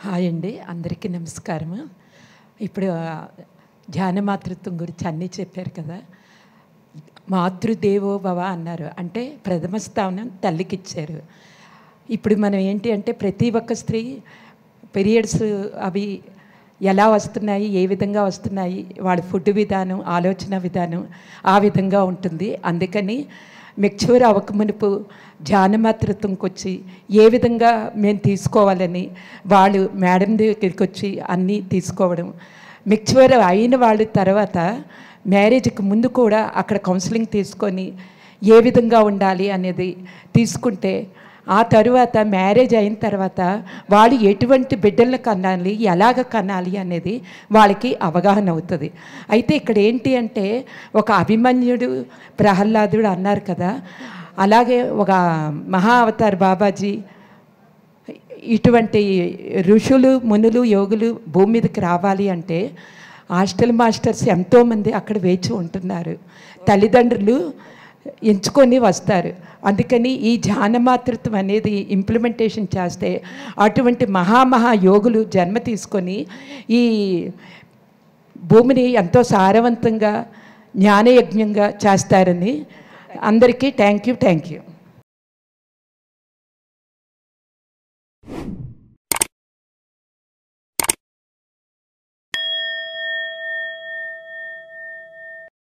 Hi అండి, అందరికీ నమస్కారము. ఇప్పుడు ధ్యాన మాతృత్వం గురించి అన్నీ చెప్పారు కదా. మాతృదేవో భవ అన్నారు, అంటే ప్రథమ స్థానం తల్లికి ఇచ్చారు. ఇప్పుడు మనం ఏంటి అంటే ప్రతి ఒక్క స్త్రీ పీరియడ్స్ అవి ఎలా వస్తున్నాయి, ఏ విధంగా వస్తున్నాయి, వాళ్ళ ఫుడ్ విధానం, ఆలోచన విధానం ఆ విధంగా ఉంటుంది. అందుకని మెచ్యూర్ అవ్వకమునుపు ధ్యానమాతృత్వంకి వచ్చి ఏ విధంగా మేము తీసుకోవాలని వాళ్ళు మేడం దగ్గరికి వచ్చి అన్నీ తీసుకోవడం, మెచ్యూర్ అయిన వాళ్ళ తర్వాత మ్యారేజ్కి ముందు కూడా అక్కడ కౌన్సిలింగ్ తీసుకొని ఏ విధంగా ఉండాలి అనేది తీసుకుంటే ఆ తరువాత మ్యారేజ్ అయిన తర్వాత వాళ్ళు ఎటువంటి బిడ్డలను కనాలి, ఎలాగ కనాలి అనేది వాళ్ళకి అవగాహన అవుతుంది. అయితే ఇక్కడ ఏంటి అంటే ఒక అభిమన్యుడు ప్రహ్లాదుడు అన్నారు కదా, అలాగే ఒక మహా అవతార్ బాబాజీ ఇటువంటి ఋషులు మునులు యోగులు భూమి మీదకి రావాలి అంటే హాస్టల్ మాస్టర్స్ ఎంతోమంది అక్కడ వేచి ఉంటున్నారు, తల్లిదండ్రులు ఎంచుకొని వస్తారు. అందుకని ఈ ధ్యానమాతృత్వం అనేది ఇంప్లిమెంటేషన్ చేస్తే అటువంటి మహా యోగులు జన్మ తీసుకొని ఈ భూమిని ఎంతో సారవంతంగా జ్ఞానయజ్ఞంగా చేస్తారని అందరికీ థ్యాంక్ యూ.